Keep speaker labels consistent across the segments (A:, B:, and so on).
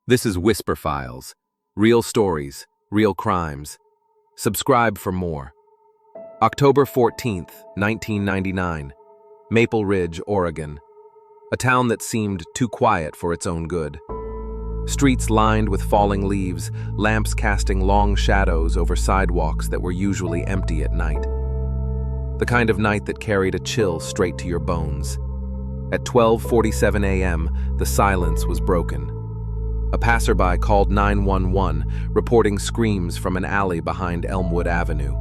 A: This is Whisper Files. Real stories, real crimes. Subscribe for more. October 14th, 1999. Maple Ridge, Oregon. A town that seemed too quiet for its own good. Streets lined with falling leaves, lamps casting long shadows over sidewalks that were usually empty at night. The kind of night that carried a chill straight to your bones. At 12:47 a.m., the silence was broken. A passerby called 911, reporting screams from an alley behind Elmwood Avenue.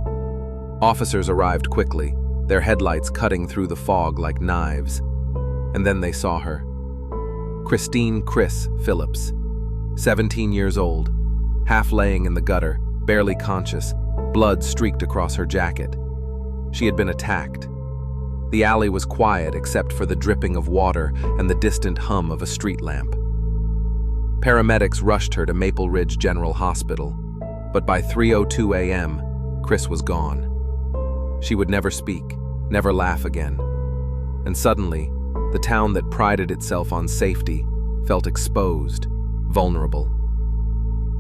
A: Officers arrived quickly, their headlights cutting through the fog like knives. And then they saw her. Christine Phillips, 17 years old, half laying in the gutter, barely conscious, blood streaked across her jacket. She had been attacked. The alley was quiet except for the dripping of water and the distant hum of a street lamp. Paramedics rushed her to Maple Ridge General Hospital, but by 3:02 a.m., Chris was gone. She would never speak, never laugh again. And suddenly, the town that prided itself on safety felt exposed, vulnerable.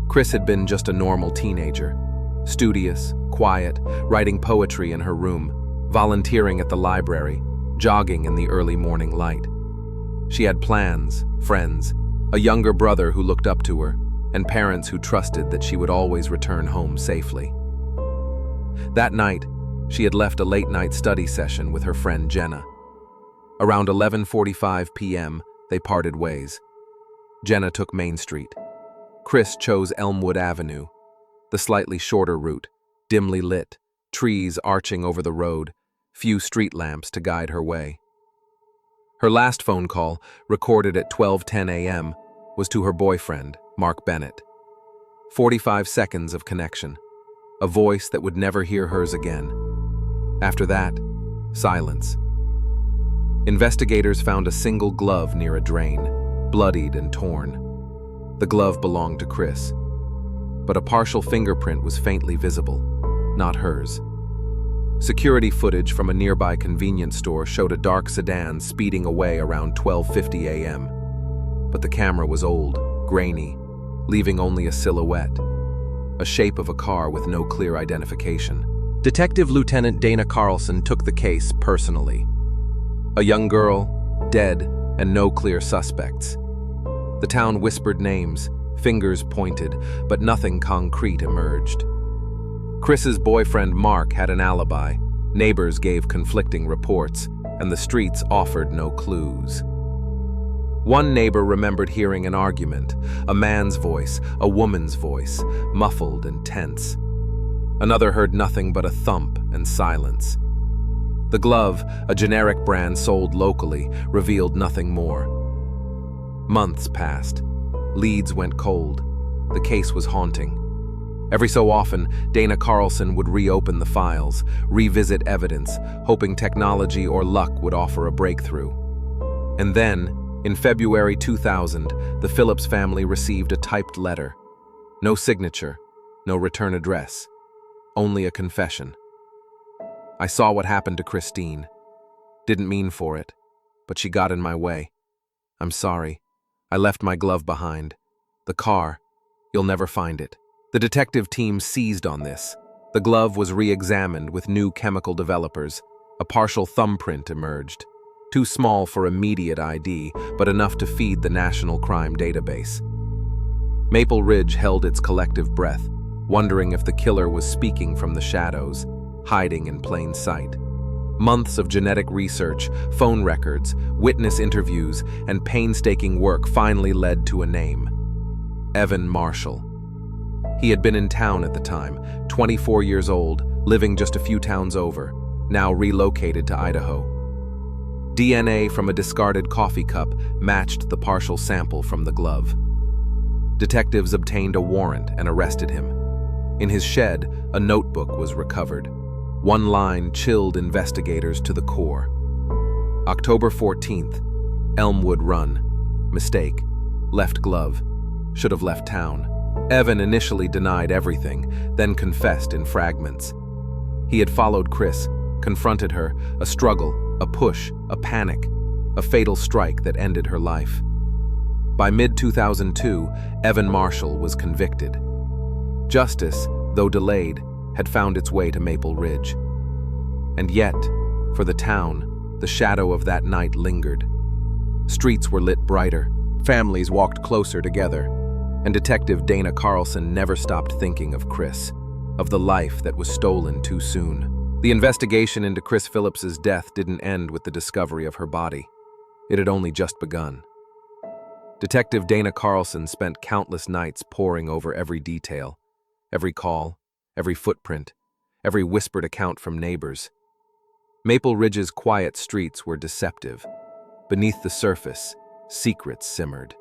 A: Chris had been just a normal teenager, studious, quiet, writing poetry in her room, volunteering at the library, jogging in the early morning light. She had plans, friends, a younger brother who looked up to her, and parents who trusted that she would always return home safely. That night, she had left a late-night study session with her friend Jenna. Around 11:45 p.m., they parted ways. Jenna took Main Street. Chris chose Elmwood Avenue, the slightly shorter route, dimly lit, trees arching over the road, few street lamps to guide her way. Her last phone call, recorded at 12:10 a.m., was to her boyfriend, Mark Bennett. 45 seconds of connection, a voice that would never hear hers again. After that, silence. Investigators found a single glove near a drain, bloodied and torn. The glove belonged to Chris, but a partial fingerprint was faintly visible, not hers. Security footage from a nearby convenience store showed a dark sedan speeding away around 12:50 a.m., but the camera was old, grainy, leaving only a silhouette, a shape of a car with no clear identification. Detective Lieutenant Dana Carlson took the case personally. A young girl, dead, and no clear suspects. The town whispered names, fingers pointed, but nothing concrete emerged. Chris's boyfriend Mark had an alibi, neighbors gave conflicting reports, and the streets offered no clues. One neighbor remembered hearing an argument, a man's voice, a woman's voice, muffled and tense. Another heard nothing but a thump and silence. The glove, a generic brand sold locally, revealed nothing more. Months passed. Leads went cold. The case was haunting. Every so often, Dana Carlson would reopen the files, revisit evidence, hoping technology or luck would offer a breakthrough. And then, in February 2000, the Phillips family received a typed letter. No signature, no return address, only a confession. I saw what happened to Christine. Didn't mean for it, but she got in my way. I'm sorry. I left my glove behind. The car, you'll never find it. The detective team seized on this. The glove was re-examined with new chemical developers. A partial thumbprint emerged. Too small for immediate ID, but enough to feed the National Crime Database. Maple Ridge held its collective breath, wondering if the killer was speaking from the shadows, hiding in plain sight. Months of genetic research, phone records, witness interviews, and painstaking work finally led to a name: Evan Marshall. He had been in town at the time, 24 years old, living just a few towns over, now relocated to Idaho. DNA from a discarded coffee cup matched the partial sample from the glove. Detectives obtained a warrant and arrested him. In his shed, a notebook was recovered. One line chilled investigators to the core. October 14th, Elmwood Run. Mistake. Left glove. Should have left town. Evan initially denied everything, then confessed in fragments. He had followed Chris, confronted her, a struggle, a push, a panic, a fatal strike that ended her life. By mid-2002, Evan Marshall was convicted. Justice, though delayed, had found its way to Maple Ridge. And yet, for the town, the shadow of that night lingered. Streets were lit brighter, families walked closer together, and Detective Dana Carlson never stopped thinking of Chris, of the life that was stolen too soon. The investigation into Chris Phillips's death didn't end with the discovery of her body. It had only just begun. Detective Dana Carlson spent countless nights poring over every detail, every call, every footprint, every whispered account from neighbors. Maple Ridge's quiet streets were deceptive. Beneath the surface, secrets simmered.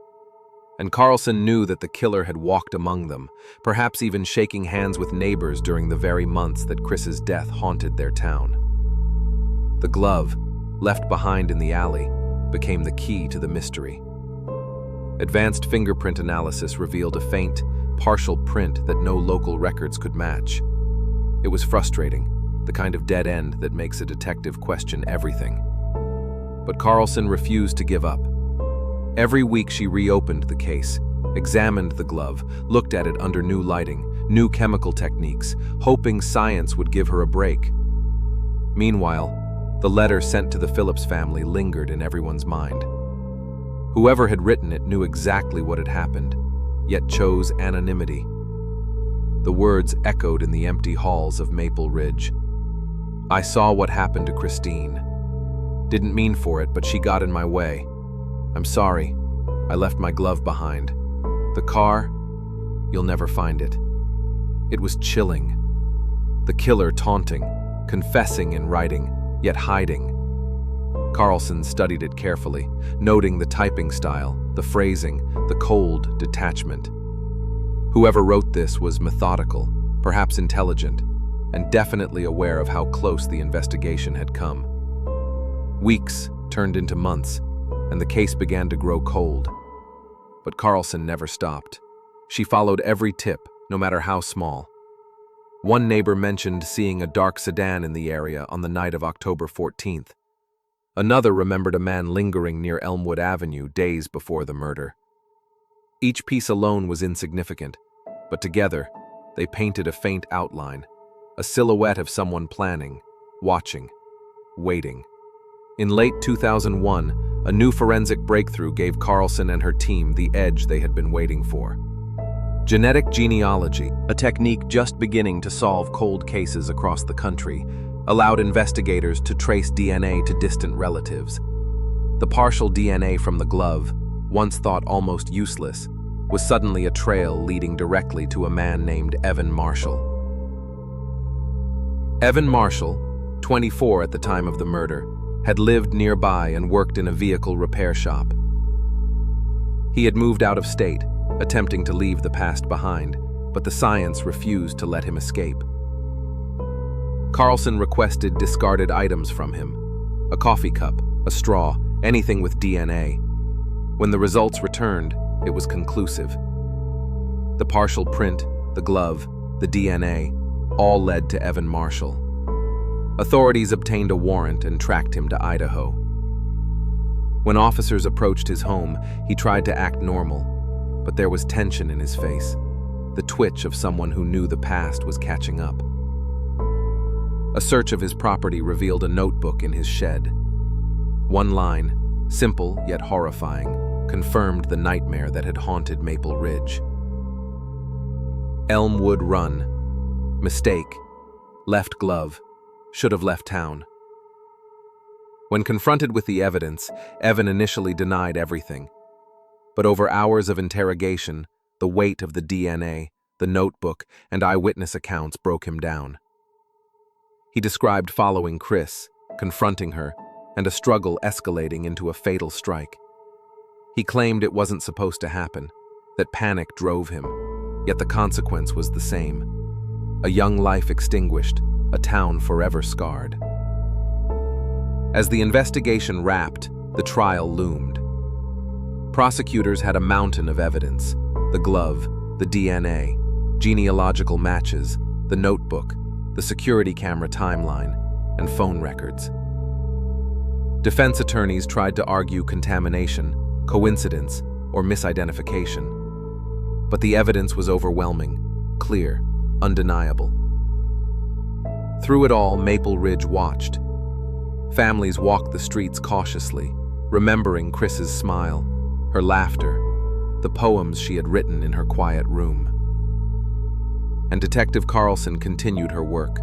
A: And Carlson knew that the killer had walked among them, perhaps even shaking hands with neighbors during the very months that Chris's death haunted their town. The glove, left behind in the alley, became the key to the mystery. Advanced fingerprint analysis revealed a faint, partial print that no local records could match. It was frustrating, the kind of dead end that makes a detective question everything. But Carlson refused to give up. Every week she reopened the case, examined the glove, looked at it under new lighting, new chemical techniques, hoping science would give her a break. Meanwhile, the letter sent to the Phillips family lingered in everyone's mind. Whoever had written it knew exactly what had happened, yet chose anonymity. The words echoed in the empty halls of Maple Ridge. I saw what happened to Christine. Didn't mean for it, but she got in my way. I'm sorry. I left my glove behind. The car? You'll never find it. It was chilling. The killer taunting, confessing in writing, yet hiding. Carlson studied it carefully, noting the typing style, the phrasing, the cold detachment. Whoever wrote this was methodical, perhaps intelligent, and definitely aware of how close the investigation had come. Weeks turned into months, and the case began to grow cold. But Carlson never stopped. She followed every tip, no matter how small. One neighbor mentioned seeing a dark sedan in the area on the night of October 14th. Another remembered a man lingering near Elmwood Avenue days before the murder. Each piece alone was insignificant, but together, they painted a faint outline, a silhouette of someone planning, watching, waiting. In late 2001, a new forensic breakthrough gave Carlson and her team the edge they had been waiting for. Genetic genealogy, a technique just beginning to solve cold cases across the country, allowed investigators to trace DNA to distant relatives. The partial DNA from the glove, once thought almost useless, was suddenly a trail leading directly to a man named Evan Marshall. Evan Marshall, 24 at the time of the murder, had lived nearby and worked in a vehicle repair shop. He had moved out of state, attempting to leave the past behind, but the science refused to let him escape. Carlson requested discarded items from him: a coffee cup, a straw, anything with DNA. When the results returned, it was conclusive. The partial print, the glove, the DNA, all led to Evan Marshall. Authorities obtained a warrant and tracked him to Idaho. When officers approached his home, he tried to act normal, but there was tension in his face, the twitch of someone who knew the past was catching up. A search of his property revealed a notebook in his shed. One line, simple yet horrifying, confirmed the nightmare that had haunted Maple Ridge. Elmwood Run. Mistake. Left glove. Should have left town. When confronted with the evidence, Evan initially denied everything. But over hours of interrogation, the weight of the DNA, the notebook, and eyewitness accounts broke him down. He described following Chris, confronting her, and a struggle escalating into a fatal strike. He claimed it wasn't supposed to happen, that panic drove him, yet the consequence was the same. A young life extinguished, a town forever scarred. As the investigation wrapped, the trial loomed. Prosecutors had a mountain of evidence: the glove, the DNA, genealogical matches, the notebook, the security camera timeline, and phone records. Defense attorneys tried to argue contamination, coincidence, or misidentification. But the evidence was overwhelming, clear, undeniable. Through it all, Maple Ridge watched. Families walked the streets cautiously, remembering Chris's smile, her laughter, the poems she had written in her quiet room. And Detective Carlson continued her work,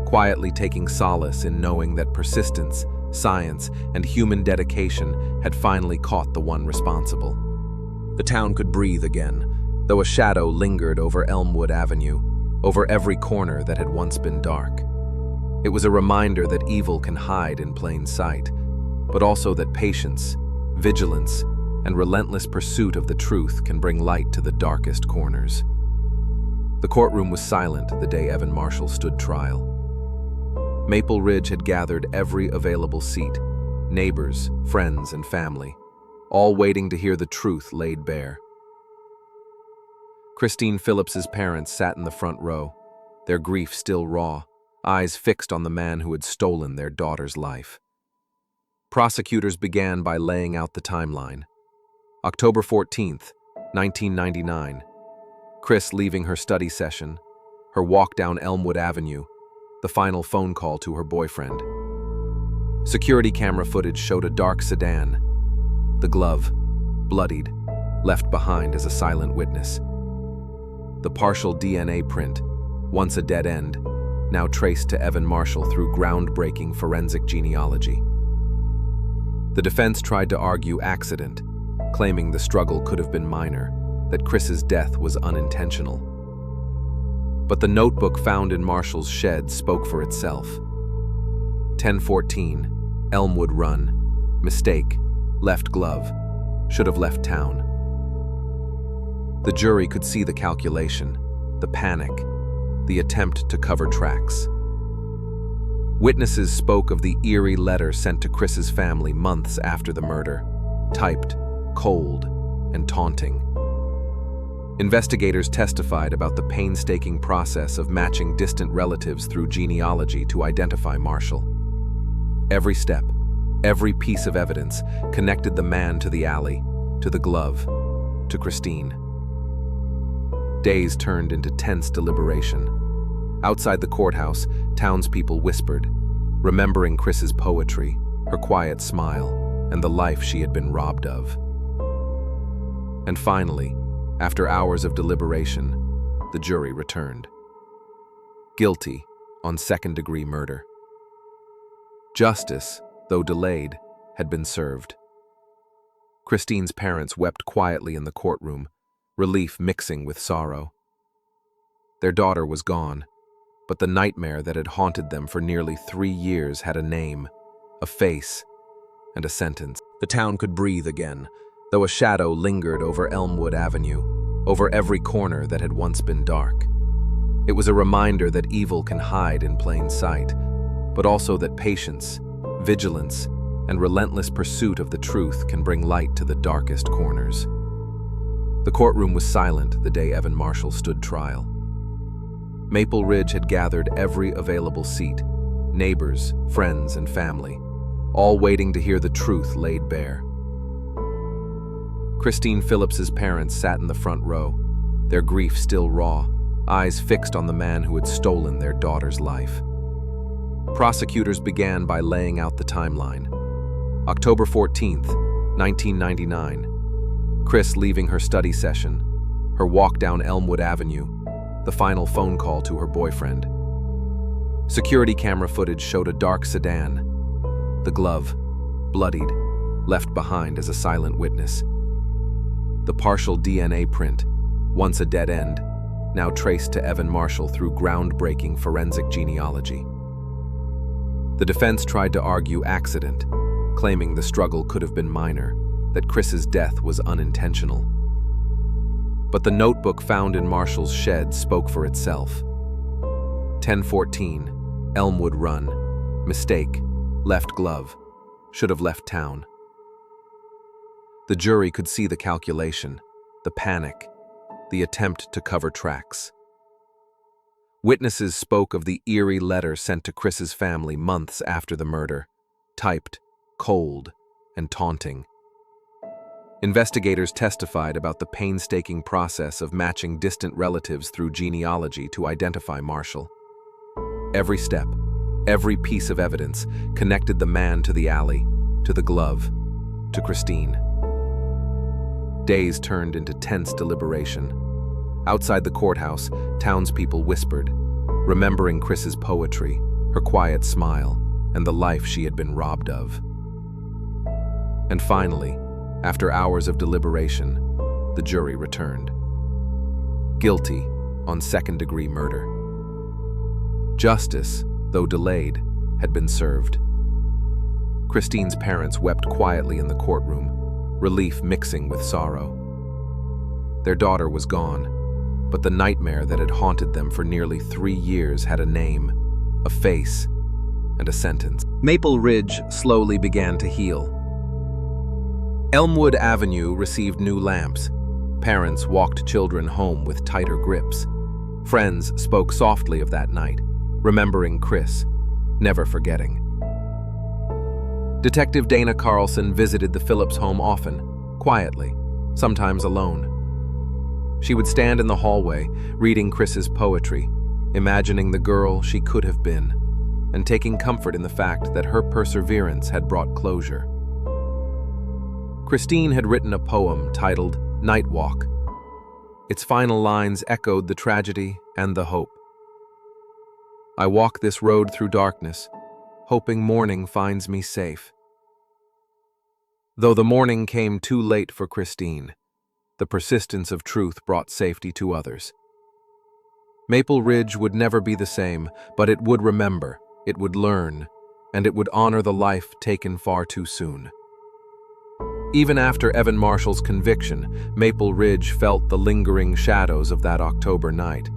A: quietly taking solace in knowing that persistence, science, and human dedication had finally caught the one responsible. The town could breathe again, though a shadow lingered over Elmwood Avenue, over every corner that had once been dark. It was a reminder that evil can hide in plain sight, but also that patience, vigilance, and relentless pursuit of the truth can bring light to the darkest corners. The courtroom was silent the day Evan Marshall stood trial. Maple Ridge had gathered every available seat, neighbors, friends, and family, all waiting to hear the truth laid bare. Christine Phillips's parents sat in the front row, their grief still raw, eyes fixed on the man who had stolen their daughter's life. Prosecutors began by laying out the timeline. October 14th, 1999. Chris leaving her study session, her walk down Elmwood Avenue, the final phone call to her boyfriend. Security camera footage showed a dark sedan, the glove, bloodied, left behind as a silent witness. The partial DNA print, once a dead end, now traced to Evan Marshall through groundbreaking forensic genealogy. The defense tried to argue accident, claiming the struggle could have been minor, that Chris's death was unintentional. But the notebook found in Marshall's shed spoke for itself. 1014, Elmwood Run, mistake, left glove, should have left town. The jury could see the calculation, the panic, the attempt to cover tracks. Witnesses spoke of the eerie letter sent to Chris's family months after the murder, typed, cold, and taunting. Investigators testified about the painstaking process of matching distant relatives through genealogy to identify Marshall. Every step, every piece of evidence connected the man to the alley, to the glove, to Christine. Days turned into tense deliberation. Outside the courthouse, townspeople whispered, remembering Chris's poetry, her quiet smile, and the life she had been robbed of. And finally, after hours of deliberation, the jury returned. Guilty on second-degree murder. Justice, though delayed, had been served. Christine's parents wept quietly in the courtroom, relief mixing with sorrow. Their daughter was gone, but the nightmare that had haunted them for nearly 3 years had a name, a face, and a sentence. The town could breathe again, though a shadow lingered over Elmwood Avenue, over every corner that had once been dark. It was a reminder that evil can hide in plain sight, but also that patience, vigilance, and relentless pursuit of the truth can bring light to the darkest corners. The courtroom was silent the day Evan Marshall stood trial. Maple Ridge had gathered every available seat, neighbors, friends, and family, all waiting to hear the truth laid bare. Christine Phillips's parents sat in the front row, their grief still raw, eyes fixed on the man who had stolen their daughter's life. Prosecutors began by laying out the timeline. October 14th, 1999. Chris leaving her study session, her walk down Elmwood Avenue, the final phone call to her boyfriend. Security camera footage showed a dark sedan, the glove, bloodied, left behind as a silent witness. The partial DNA print, once a dead end, now traced to Evan Marshall through groundbreaking forensic genealogy. The defense tried to argue accident, claiming the struggle could have been minor, that Chris's death was unintentional. But the notebook found in Marshall's shed spoke for itself. 1014, Elmwood Run, mistake, left glove, should have left town. The jury could see the calculation, the panic, the attempt to cover tracks. Witnesses spoke of the eerie letter sent to Chris's family months after the murder, typed, cold, and taunting. Investigators testified about the painstaking process of matching distant relatives through genealogy to identify Marshall. Every step, every piece of evidence connected the man to the alley, to the glove, to Christine. Days turned into tense deliberation. Outside the courthouse, townspeople whispered, remembering Chris's poetry, her quiet smile, and the life she had been robbed of. And finally, after hours of deliberation, the jury returned. Guilty on second-degree murder. Justice, though delayed, had been served. Christine's parents wept quietly in the courtroom, relief mixing with sorrow. Their daughter was gone, but the nightmare that had haunted them for nearly 3 years had a name, a face, and a sentence. Maple Ridge slowly began to heal. Elmwood Avenue received new lamps. Parents walked children home with tighter grips. Friends spoke softly of that night, remembering Chris, never forgetting. Detective Dana Carlson visited the Phillips home often, quietly, sometimes alone. She would stand in the hallway, reading Chris's poetry, imagining the girl she could have been, and taking comfort in the fact that her perseverance had brought closure. Christine had written a poem titled Night Walk. Its final lines echoed the tragedy and the hope. I walk this road through darkness, hoping morning finds me safe. Though the morning came too late for Christine, the persistence of truth brought safety to others. Maple Ridge would never be the same, but it would remember, it would learn, and it would honor the life taken far too soon. Even after Evan Marshall's conviction, Maple Ridge felt the lingering shadows of that October night.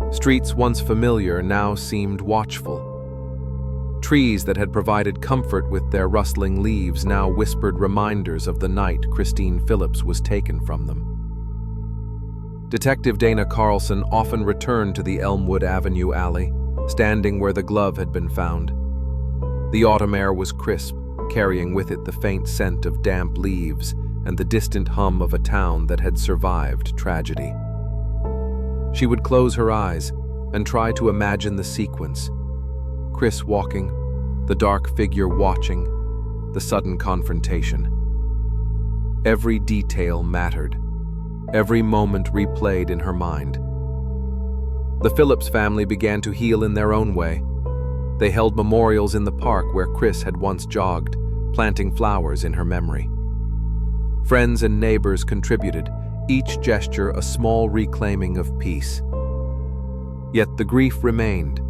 A: Streets once familiar now seemed watchful. Trees that had provided comfort with their rustling leaves now whispered reminders of the night Christine Phillips was taken from them. Detective Dana Carlson often returned to the Elmwood Avenue alley, standing where the glove had been found. The autumn air was crisp, carrying with it the faint scent of damp leaves and the distant hum of a town that had survived tragedy. She would close her eyes and try to imagine the sequence. Chris walking, the dark figure watching, the sudden confrontation. Every detail mattered, every moment replayed in her mind. The Phillips family began to heal in their own way. They held memorials in the park where Chris had once jogged, planting flowers in her memory. Friends and neighbors contributed, each gesture a small reclaiming of peace. Yet the grief remained,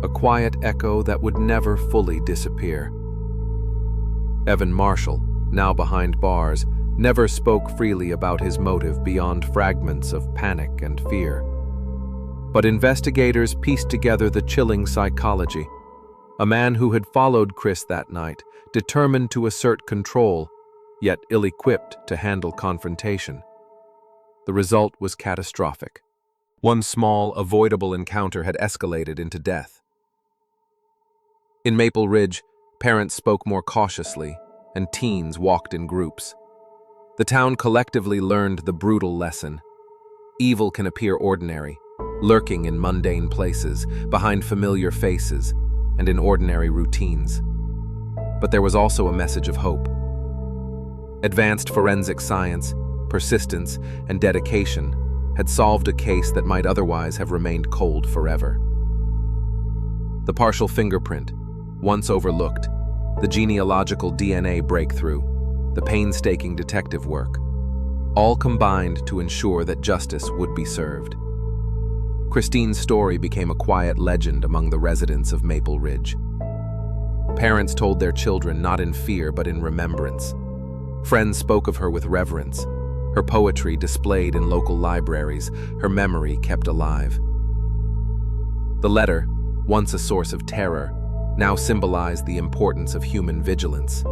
A: a quiet echo that would never fully disappear. Evan Marshall, now behind bars, never spoke freely about his motive beyond fragments of panic and fear. But investigators pieced together the chilling psychology. A man who had followed Chris that night, determined to assert control, yet ill-equipped to handle confrontation. The result was catastrophic. One small, avoidable encounter had escalated into death. In Maple Ridge, parents spoke more cautiously, and teens walked in groups. The town collectively learned the brutal lesson. Evil can appear ordinary, lurking in mundane places, behind familiar faces, and in ordinary routines. But there was also a message of hope. Advanced forensic science, persistence, and dedication had solved a case that might otherwise have remained cold forever. The partial fingerprint, once overlooked, the genealogical DNA breakthrough, the painstaking detective work, all combined to ensure that justice would be served. Christine's story became a quiet legend among the residents of Maple Ridge. Parents told their children not in fear but in remembrance. Friends spoke of her with reverence. Her poetry displayed in local libraries, her memory kept alive. The letter, once a source of terror, now symbolized the importance of human vigilance.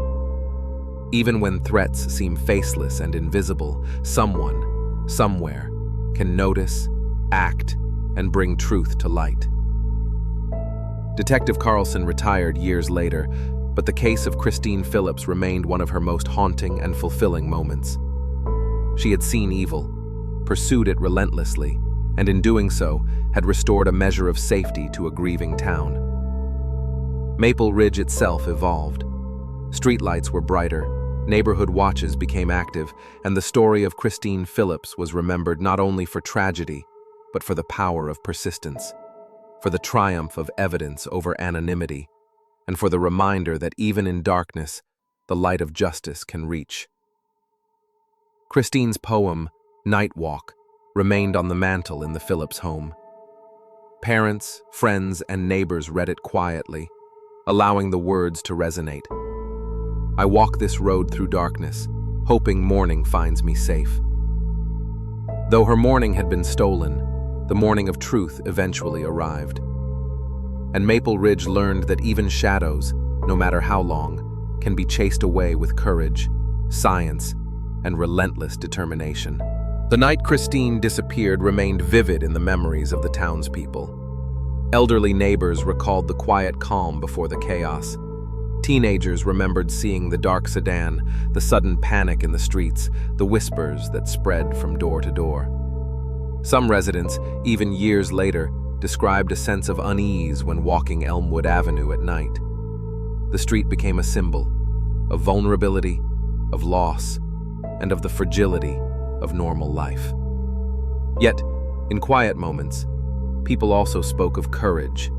A: Even when threats seem faceless and invisible, someone, somewhere, can notice, act, and bring truth to light. Detective Carlson retired years later, but the case of Christine Phillips remained one of her most haunting and fulfilling moments. She had seen evil, pursued it relentlessly, and in doing so, had restored a measure of safety to a grieving town. Maple Ridge itself evolved. Streetlights were brighter, neighborhood watches became active, and the story of Christine Phillips was remembered not only for tragedy, but for the power of persistence, for the triumph of evidence over anonymity, and for the reminder that even in darkness, the light of justice can reach. Christine's poem, Night Walk, remained on the mantel in the Phillips home. Parents, friends, and neighbors read it quietly, allowing the words to resonate. I walk this road through darkness, hoping morning finds me safe. Though her morning had been stolen, the morning of truth eventually arrived. And Maple Ridge learned that even shadows, no matter how long, can be chased away with courage, science, and relentless determination. The night Christine disappeared remained vivid in the memories of the townspeople. Elderly neighbors recalled the quiet calm before the chaos. Teenagers remembered seeing the dark sedan, the sudden panic in the streets, the whispers that spread from door to door. Some residents, even years later, described a sense of unease when walking Elmwood Avenue at night. The street became a symbol of vulnerability, of loss, and of the fragility of normal life. Yet, in quiet moments, people also spoke of courage.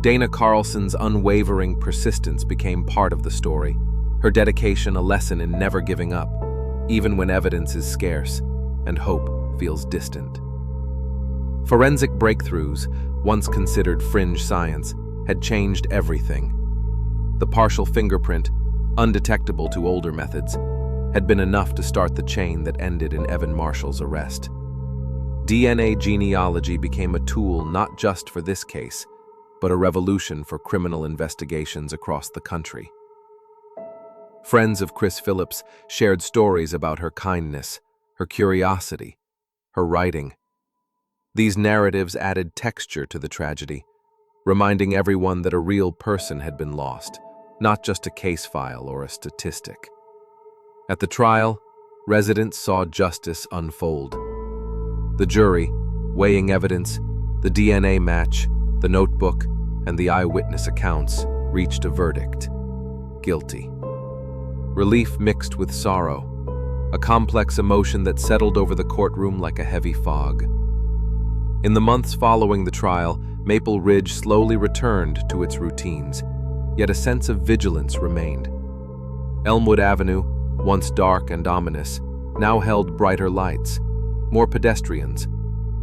A: Dana Carlson's unwavering persistence became part of the story, her dedication a lesson in never giving up, even when evidence is scarce and hope feels distant. Forensic breakthroughs, once considered fringe science, had changed everything. The partial fingerprint, undetectable to older methods, had been enough to start the chain that ended in Evan Marshall's arrest. DNA genealogy became a tool not just for this case, but a revolution for criminal investigations across the country. Friends of Chris Phillips shared stories about her kindness, her curiosity, her writing. These narratives added texture to the tragedy, reminding everyone that a real person had been lost, not just a case file or a statistic. At the trial, residents saw justice unfold. The jury, weighing evidence, the DNA match, the notebook, and the eyewitness accounts, reached a verdict: guilty. Relief mixed with sorrow, a complex emotion that settled over the courtroom like a heavy fog. In the months following the trial, Maple Ridge slowly returned to its routines, yet a sense of vigilance remained. Elmwood Avenue, once dark and ominous, now held brighter lights, more pedestrians,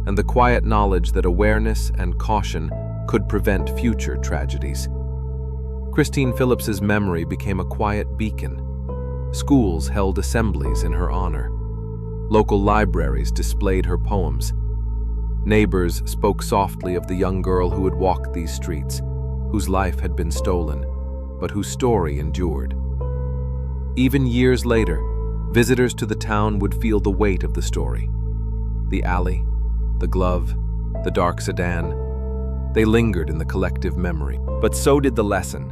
A: and the quiet knowledge that awareness and caution could prevent future tragedies. Christine Phillips's memory became a quiet beacon. Schools held assemblies in her honor. Local libraries displayed her poems. Neighbors spoke softly of the young girl who had walked these streets, whose life had been stolen, but whose story endured. Even years later, visitors to the town would feel the weight of the story. The alley, the glove, the dark sedan, they lingered in the collective memory. But so did the lesson.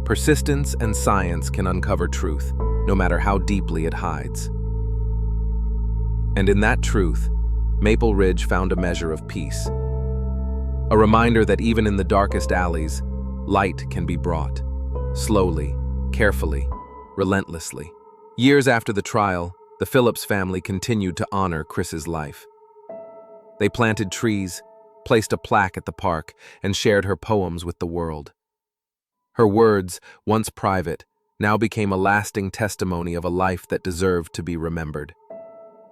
A: Persistence and science can uncover truth, no matter how deeply it hides. And in that truth, Maple Ridge found a measure of peace. A reminder that even in the darkest alleys, light can be brought, slowly, carefully, relentlessly. Years after the trial, the Phillips family continued to honor Chris's life. They planted trees, placed a plaque at the park, and shared her poems with the world. Her words, once private, now became a lasting testimony of a life that deserved to be remembered.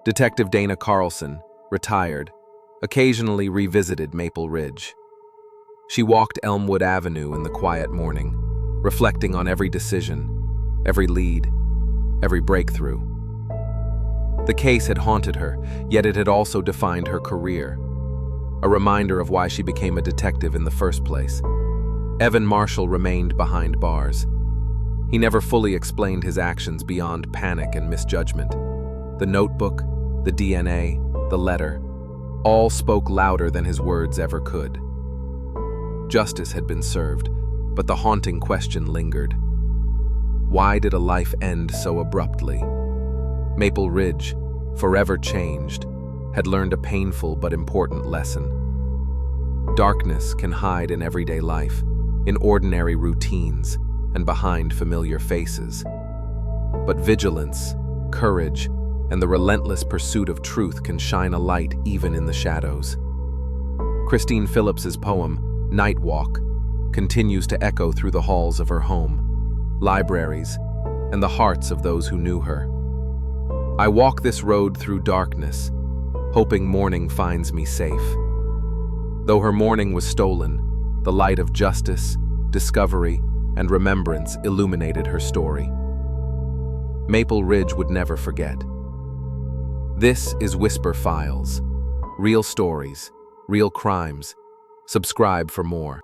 A: Detective Dana Carlson, retired, occasionally revisited Maple Ridge. She walked Elmwood Avenue in the quiet morning, reflecting on every decision, every lead, every breakthrough. The case had haunted her, yet it had also defined her career, a reminder of why she became a detective in the first place. Evan Marshall remained behind bars. He never fully explained his actions beyond panic and misjudgment. The notebook, the DNA, the letter, all spoke louder than his words ever could. Justice had been served, but the haunting question lingered. Why did a life end so abruptly? Maple Ridge, forever changed, had learned a painful but important lesson. Darkness can hide in everyday life, in ordinary routines, and behind familiar faces. But vigilance, courage, and the relentless pursuit of truth can shine a light even in the shadows. Christine Phillips's poem, Night Walk, continues to echo through the halls of her home, libraries, and the hearts of those who knew her. I walk this road through darkness, hoping morning finds me safe. Though her morning was stolen, the light of justice, discovery, and remembrance illuminated her story. Maple Ridge would never forget. This is Whisper Files. Real stories, real crimes. Subscribe for more.